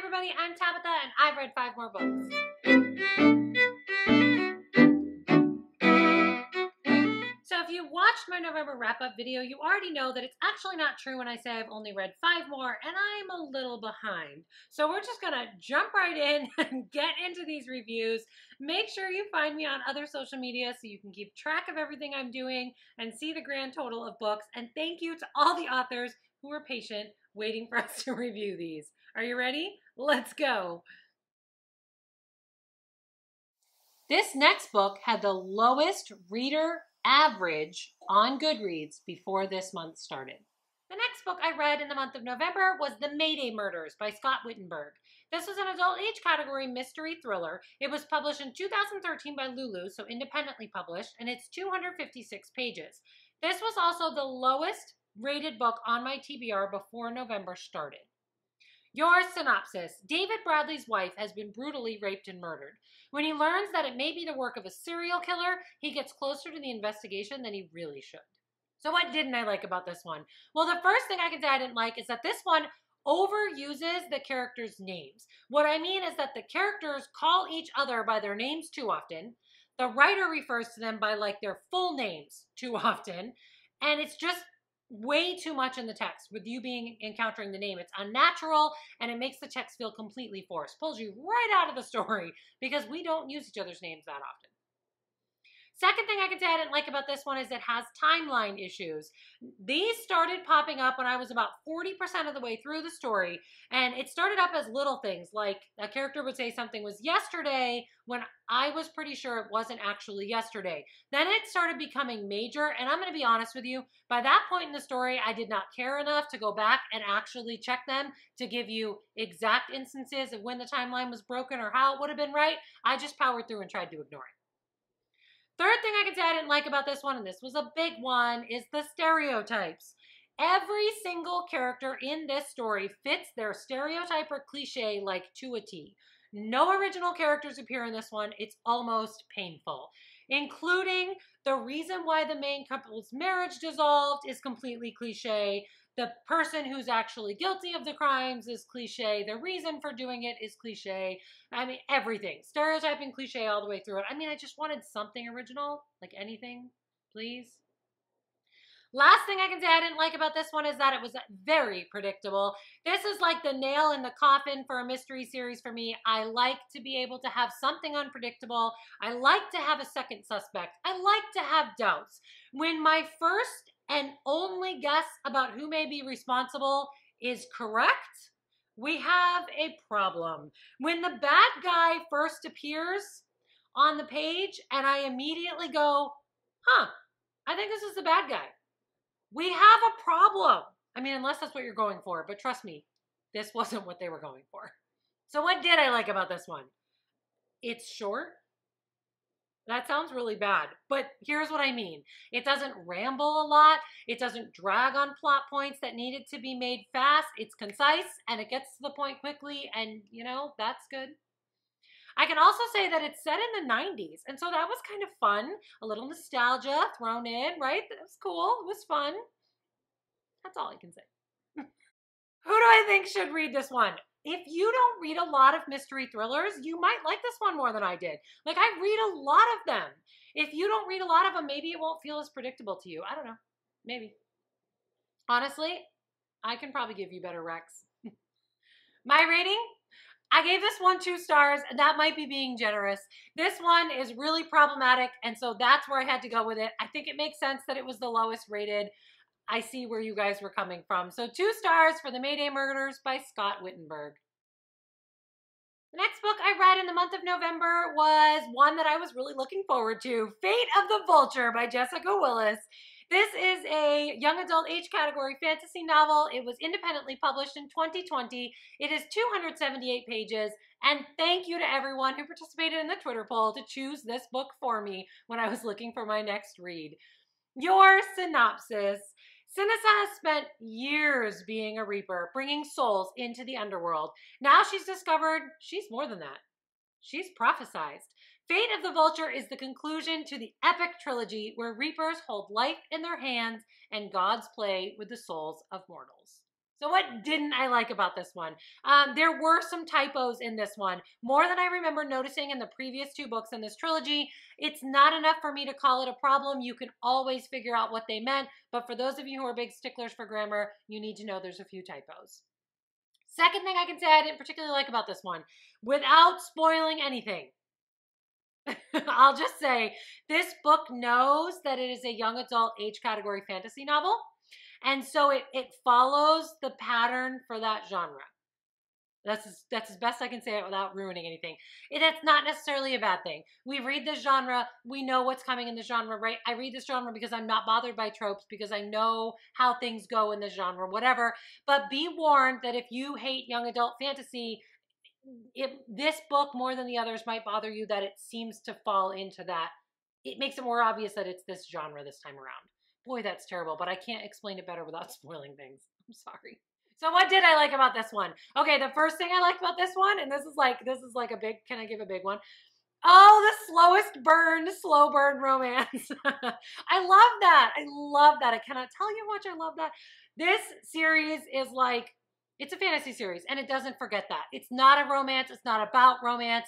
everybody, I'm Tabitha and I've read 5 more books. So if you watched my November wrap-up video, you already know that it's actually not true when I say I've only read 5 more and I'm a little behind. So we're just gonna jump right in and get into these reviews. Make sure you find me on other social media so you can keep track of everything I'm doing and see the grand total of books. And thank you to all the authors who were patient waiting for us to review these. Are you ready? Let's go. This next book had the lowest reader average on Goodreads before this month started. The next book I read in the month of November was The Mayday Murders by Scott Wittenberg. This was an adult age category mystery thriller. It was published in 2013 by Lulu, so independently published, and it's 256 pages. This was also the lowest rated book on my TBR before November started. Your synopsis. David Bradley's wife has been brutally raped and murdered. When he learns that it may be the work of a serial killer, he gets closer to the investigation than he really should. So what didn't I like about this one? Well, the first thing I can say I didn't like is that this one overuses the characters' names. What I mean is that the characters call each other by their names too often. The writer refers to them by like their full names too often. And it's just way too much in the text with you encountering the name. It's unnatural and it makes the text feel completely forced. Pulls you right out of the story because we don't use each other's names that often. Second thing I can say I didn't like about this one is it has timeline issues. These started popping up when I was about 40% of the way through the story, and it started up as little things, like a character would say something was yesterday when I was pretty sure it wasn't actually yesterday. Then it started becoming major, and I'm going to be honest with you, by that point in the story, I did not care enough to go back and actually check them to give you exact instances of when the timeline was broken or how it would have been right. I just powered through and tried to ignore it. Third thing I can say I didn't like about this one, and this was a big one, is the stereotypes. Every single character in this story fits their stereotype or cliche like to a T. No original characters appear in this one. It's almost painful, including the reason why the main couple's marriage dissolved is completely cliche. The person who's actually guilty of the crimes is cliche. The reason for doing it is cliche. I mean, everything. Stereotyping cliche all the way through it. I mean, I just wanted something original, like anything, please. Last thing I can say I didn't like about this one is that it was very predictable. This is like the nail in the coffin for a mystery series for me. I like to be able to have something unpredictable. I like to have a second suspect. I like to have doubts. When my first and only guess about who may be responsible is correct, we have a problem. When the bad guy first appears on the page and I immediately go, I think this is the bad guy, we have a problem. I mean, unless that's what you're going for, but trust me, this wasn't what they were going for. So what did I like about this one? It's short. That sounds really bad, but here's what I mean. It doesn't ramble a lot. It doesn't drag on plot points that needed to be made fast. It's concise and it gets to the point quickly, and you know, that's good. I can also say that it's set in the 90s, and so that was kind of fun. A little nostalgia thrown in, right? That was cool. It was fun. That's all I can say. Who do I think should read this one? If you don't read a lot of mystery thrillers, you might like this one more than I did. Like, I read a lot of them. If you don't read a lot of them, maybe it won't feel as predictable to you. I don't know. Maybe. Honestly, I can probably give you better recs. My rating? I gave this one 2 stars, and that might be being generous. This one is really problematic, and so that's where I had to go with it. I think it makes sense that it was the lowest rated. I see where you guys were coming from. So 2 stars for The Mayday Murders by Scott Wittenberg. The next book I read in the month of November was one that I was really looking forward to, Fate of the Vulture by Jessica Willis. This is a young adult age category fantasy novel. It was independently published in 2020. It is 278 pages, and thank you to everyone who participated in the Twitter poll to choose this book for me when I was looking for my next read. Your synopsis. Sinisa has spent years being a reaper, bringing souls into the underworld. Now she's discovered she's more than that. She's prophesized. Fate of the Vulture is the conclusion to the epic trilogy where reapers hold life in their hands and gods play with the souls of mortals. So what didn't I like about this one? There were some typos in this one, more than I remember noticing in the previous 2 books in this trilogy. It's not enough for me to call it a problem. You can always figure out what they meant, but for those of you who are big sticklers for grammar, you need to know there's a few typos. Second thing I can say I didn't particularly like about this one, without spoiling anything, I'll just say this book knows that it is a young adult age category fantasy novel. And so it follows the pattern for that genre. That's as best I can say it without ruining anything. That's not necessarily a bad thing. We read this genre. We know what's coming in the genre, right? I read this genre because I'm not bothered by tropes, because I know how things go in the genre, whatever. But be warned that if you hate young adult fantasy, this book more than the others might bother you, that it seems to fall into that. It makes it more obvious that it's this genre this time around. Boy, that's terrible, but I can't explain it better without spoiling things. I'm sorry. So what did I like about this one? Okay, the first thing I liked about this one, and this is like a big, can I give a big one? Oh, the slow burn romance. I love that. I love that. I cannot tell you how much I love that. This series is like, it's a fantasy series, and it doesn't forget that. It's not a romance. It's not about romance.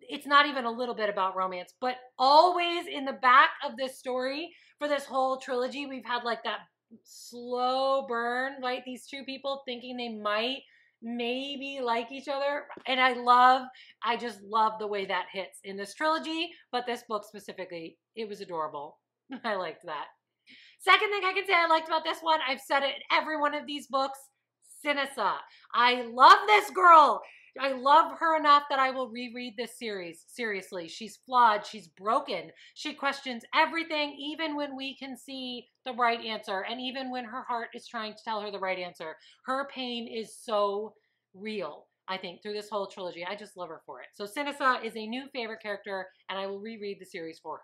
It's not even a little bit about romance, but always in the back of this story, for this whole trilogy, we've had like that slow burn, right? These 2 people thinking they might maybe like each other. And I just love the way that hits in this trilogy, but this book specifically, it was adorable. I liked that. Second thing I can say I liked about this one, I've said it in every one of these books, Sinisa. I love this girl. I love her enough that I will reread this series. Seriously, she's flawed. She's broken. She questions everything, even when we can see the right answer, and even when her heart is trying to tell her the right answer. Her pain is so real, I think, through this whole trilogy. I just love her for it. So Sinisa is a new favorite character, and I will reread the series for her.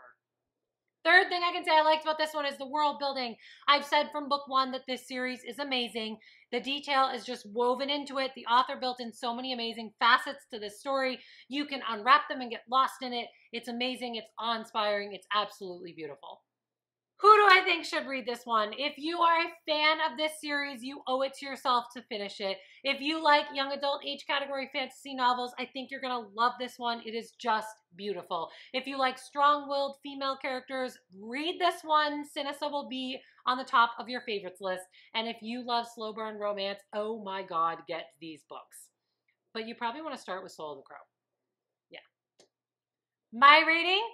Third thing I can say I liked about this one is the world building. I've said from book 1 that this series is amazing. The detail is just woven into it. The author built in so many amazing facets to this story. You can unwrap them and get lost in it. It's amazing. It's awe-inspiring. It's absolutely beautiful. Who do I think should read this one? If you are a fan of this series, you owe it to yourself to finish it. If you like young adult age category fantasy novels, I think you're going to love this one. It is just beautiful. If you like strong-willed female characters, read this one. Sinisa will be on the top of your favorites list. And if you love slow burn romance, oh my God, get these books. But you probably want to start with Soul of the Crow. Yeah. My rating?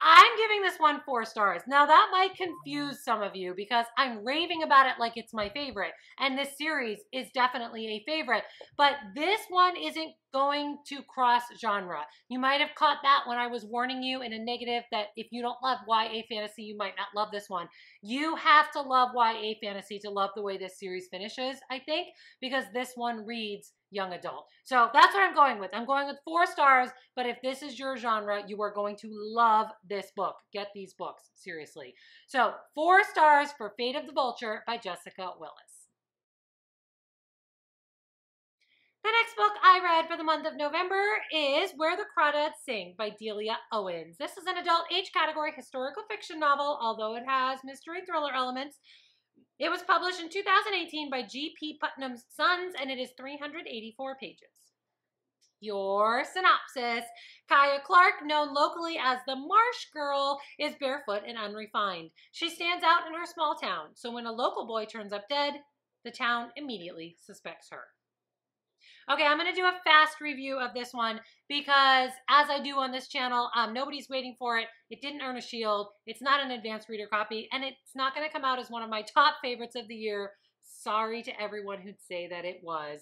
I'm giving this one 4 stars. Now that might confuse some of you because I'm raving about it like it's my favorite. And this series is definitely a favorite. But this one isn't going to cross genre. You might have caught that when I was warning you in a negative that if you don't love YA fantasy, you might not love this one. You have to love YA fantasy to love the way this series finishes, I think, because this one reads young adult. So that's what I'm going with. I'm going with 4 stars, but if this is your genre, you are going to love this book. Get these books, seriously. So 4 stars for Fate of the Vulture by Jessica Willis. The next book I read for the month of November is Where the Crawdads Sing by Delia Owens. This is an adult age category historical fiction novel, although it has mystery thriller elements. It was published in 2018 by G.P. Putnam's Sons, and it is 384 pages. Your synopsis. Kaya Clark, known locally as the Marsh Girl, is barefoot and unrefined. She stands out in her small town, so when a local boy turns up dead, the town immediately suspects her. Okay, I'm going to do a fast review of this one because, as I do on this channel, nobody's waiting for it. It didn't earn a shield. It's not an advanced reader copy, and it's not going to come out as one of my top favorites of the year. Sorry to everyone who'd say that it was.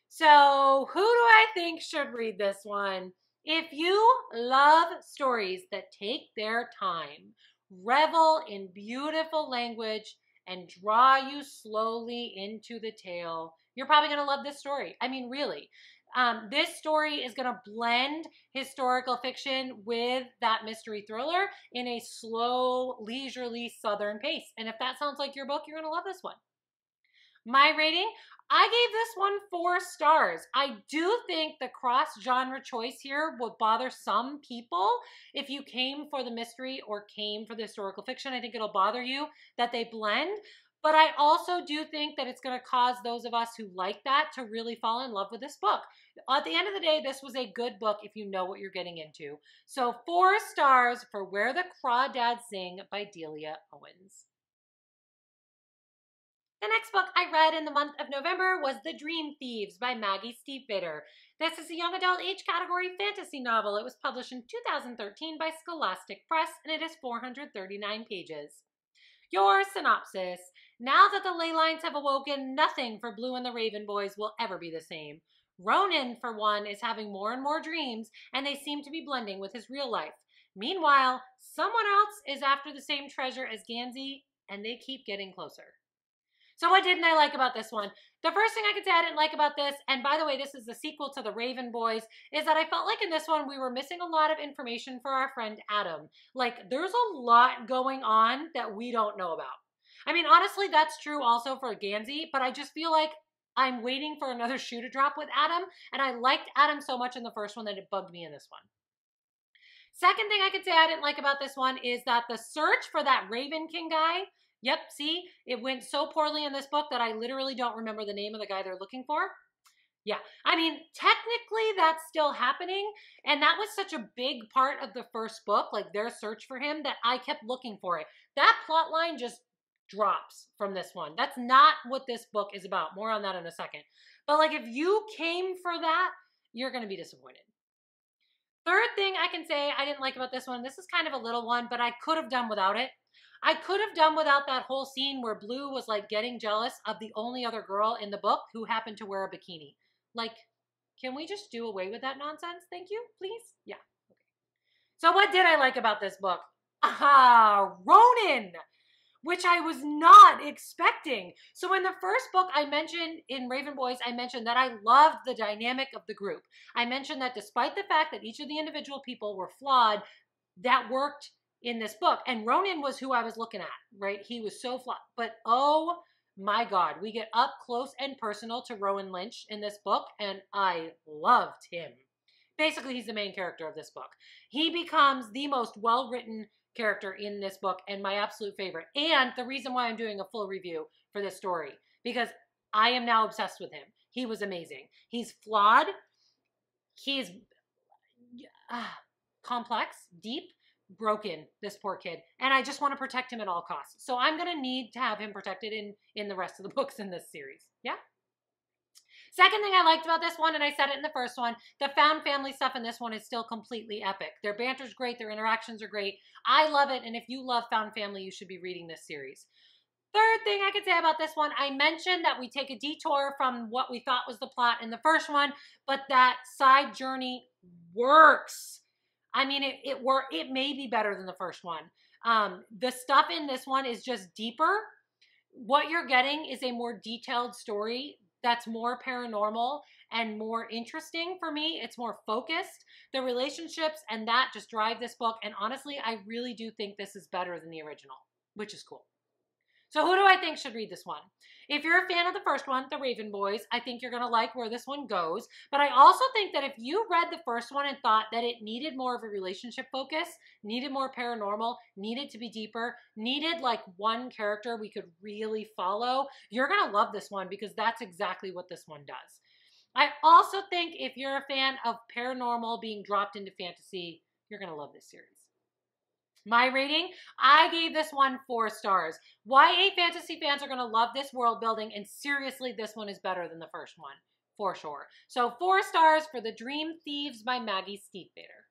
So, who do I think should read this one? If you love stories that take their time, revel in beautiful language, and draw you slowly into the tale, you're probably going to love this story. I mean, really. This story is going to blend historical fiction with that mystery thriller in a slow, leisurely Southern pace. And if that sounds like your book, you're going to love this one. My rating, I gave this one 4 stars. I do think the cross-genre choice here would bother some people. If you came for the mystery or came for the historical fiction, I think it'll bother you that they blend. But I also do think that it's going to cause those of us who like that to really fall in love with this book. At the end of the day, this was a good book if you know what you're getting into. So 4 stars for Where the Crawdads Sing by Delia Owens. The next book I read in the month of November was The Dream Thieves by Maggie Stiefvater. This is a young adult age category fantasy novel. It was published in 2013 by Scholastic Press, and it is 439 pages. Your synopsis. Now that the ley lines have awoken, nothing for Blue and the Raven Boys will ever be the same. Ronan, for one, is having more and more dreams, and they seem to be blending with his real life. Meanwhile, someone else is after the same treasure as Gansey, and they keep getting closer. So what didn't I like about this one? The first thing I could say I didn't like about this, and by the way, this is the sequel to The Raven Boys, is that I felt like in this one we were missing a lot of information for our friend Adam. Like, there's a lot going on that we don't know about. I mean, honestly, that's true also for Gansey, but I just feel like I'm waiting for another shoe to drop with Adam, and I liked Adam so much in the first one that it bugged me in this one. Second thing I could say I didn't like about this one is that the search for that Raven King guy, yep, see, it went so poorly in this book that I literally don't remember the name of the guy they're looking for. Yeah, I mean, technically that's still happening, and that was such a big part of the first book, like their search for him, that I kept looking for it. That plot line just drops from this one. That's not what this book is about. More on that in a second. But like, if you came for that, you're going to be disappointed. Third thing I can say I didn't like about this one, this is kind of a little one, but I could have done without it. I could have done without that whole scene where Blue was like getting jealous of the only other girl in the book who happened to wear a bikini. Like, can we just do away with that nonsense? Thank you, please? Yeah. Okay. So what did I like about this book? Aha, Ronan, which I was not expecting. So in the first book I mentioned in Raven Boys, I mentioned that I loved the dynamic of the group. I mentioned that despite the fact that each of the individual people were flawed, that worked in this book. And Ronan was who I was looking at, right? He was so flawed. But oh my God, we get up close and personal to Rowan Lynch in this book, and I loved him. Basically, he's the main character of this book. He becomes the most well-written character in this book and my absolute favorite. And the reason why I'm doing a full review for this story, because I am now obsessed with him. He was amazing. He's flawed. He's complex, deep, broken, this poor kid. And I just want to protect him at all costs. So I'm going to need to have him protected in the rest of the books in this series. Yeah? Second thing I liked about this one, and I said it in the first one, the found family stuff in this one is still completely epic. Their banter's great. Their interactions are great. I love it. And if you love found family, you should be reading this series. Third thing I could say about this one, I mentioned that we take a detour from what we thought was the plot in the first one, but that side journey works. I mean, it may be better than the first one. The stuff in this one is just deeper. What you're getting is a more detailed story that's more paranormal and more interesting for me. It's more focused. The relationships and that just drive this book. And honestly, I really do think this is better than the original, which is cool. So who do I think should read this one? If you're a fan of the first one, The Raven Boys, I think you're going to like where this one goes. But I also think that if you read the first one and thought that it needed more of a relationship focus, needed more paranormal, needed to be deeper, needed like one character we could really follow, you're going to love this one because that's exactly what this one does. I also think if you're a fan of paranormal being dropped into fantasy, you're going to love this series. My rating, I gave this one 4 stars. YA fantasy fans are going to love this world building, and seriously, this one is better than the first one, for sure. So 4 stars for The Dream Thieves by Maggie Stiefvater.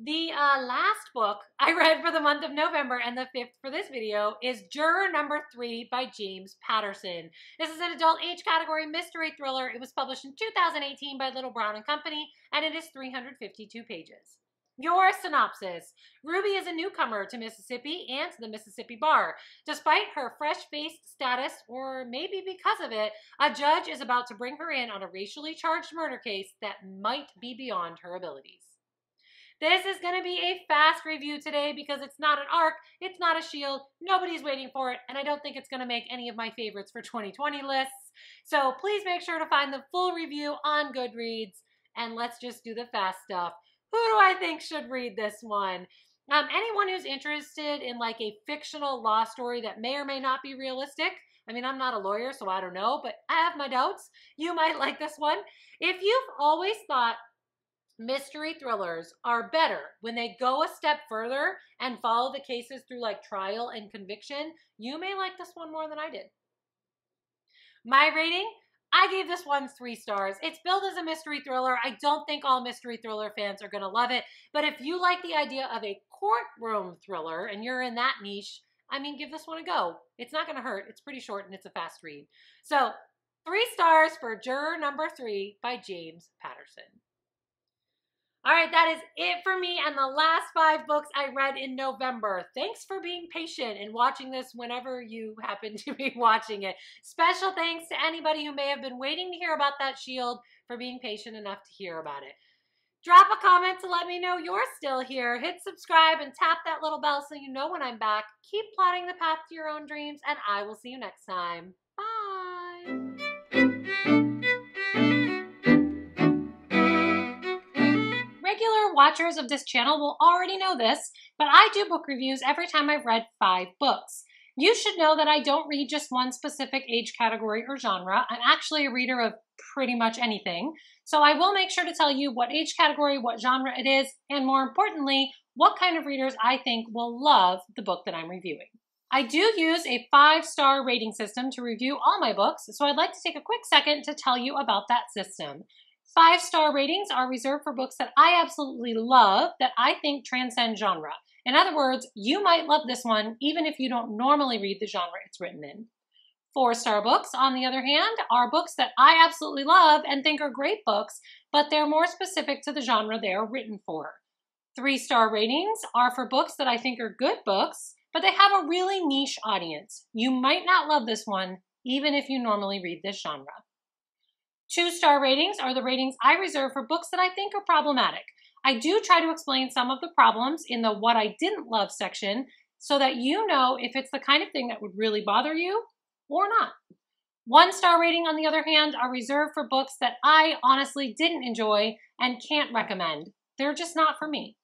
The last book I read for the month of November, and the 5th for this video, is Juror number 3 by James Patterson. This is an adult age category mystery thriller. It was published in 2018 by Little Brown and Company, and it is 352 pages. Your synopsis. Ruby is a newcomer to Mississippi and to the Mississippi bar. Despite her fresh-faced status, or maybe because of it, a judge is about to bring her in on a racially charged murder case that might be beyond her abilities. This is going to be a fast review today because it's not an arc, it's not a shield, nobody's waiting for it, and I don't think it's going to make any of my favorites for 2020 lists. So please make sure to find the full review on Goodreads, and let's just do the fast stuff. Who do I think should read this one? Anyone who's interested in like a fictional law story that may or may not be realistic, I mean, I'm not a lawyer, so I don't know, but I have my doubts. You might like this one. If you've always thought mystery thrillers are better when they go a step further and follow the cases through like trial and conviction, you may like this one more than I did. My rating, I gave this one 3 stars. It's billed as a mystery thriller. I don't think all mystery thriller fans are going to love it, but if you like the idea of a courtroom thriller and you're in that niche, I mean, give this one a go. It's not going to hurt. It's pretty short and it's a fast read. So 3 stars for Juror number 3 by James Patterson. All right, that is it for me and the last 5 books I read in November. Thanks for being patient and watching this whenever you happen to be watching it. Special thanks to anybody who may have been waiting to hear about that shield for being patient enough to hear about it. Drop a comment to let me know you're still here. Hit subscribe and tap that little bell so you know when I'm back. Keep plotting the path to your own dreams, and I will see you next time. Bye. Regular watchers of this channel will already know this, but I do book reviews every time I've read 5 books. You should know that I don't read just one specific age category or genre. I'm actually a reader of pretty much anything. So I will make sure to tell you what age category, what genre it is, and more importantly, what kind of readers I think will love the book that I'm reviewing. I do use a 5-star rating system to review all my books, so I'd like to take a quick second to tell you about that system. 5-star ratings are reserved for books that I absolutely love that I think transcend genre. In other words, you might love this one even if you don't normally read the genre it's written in. 4-star books, on the other hand, are books that I absolutely love and think are great books, but they're more specific to the genre they are written for. 3-star ratings are for books that I think are good books, but they have a really niche audience. You might not love this one even if you normally read this genre. 2-star ratings are the ratings I reserve for books that I think are problematic. I do try to explain some of the problems in the what I didn't love section so that you know if it's the kind of thing that would really bother you or not. 1-star rating, on the other hand, are reserved for books that I honestly didn't enjoy and can't recommend. They're just not for me.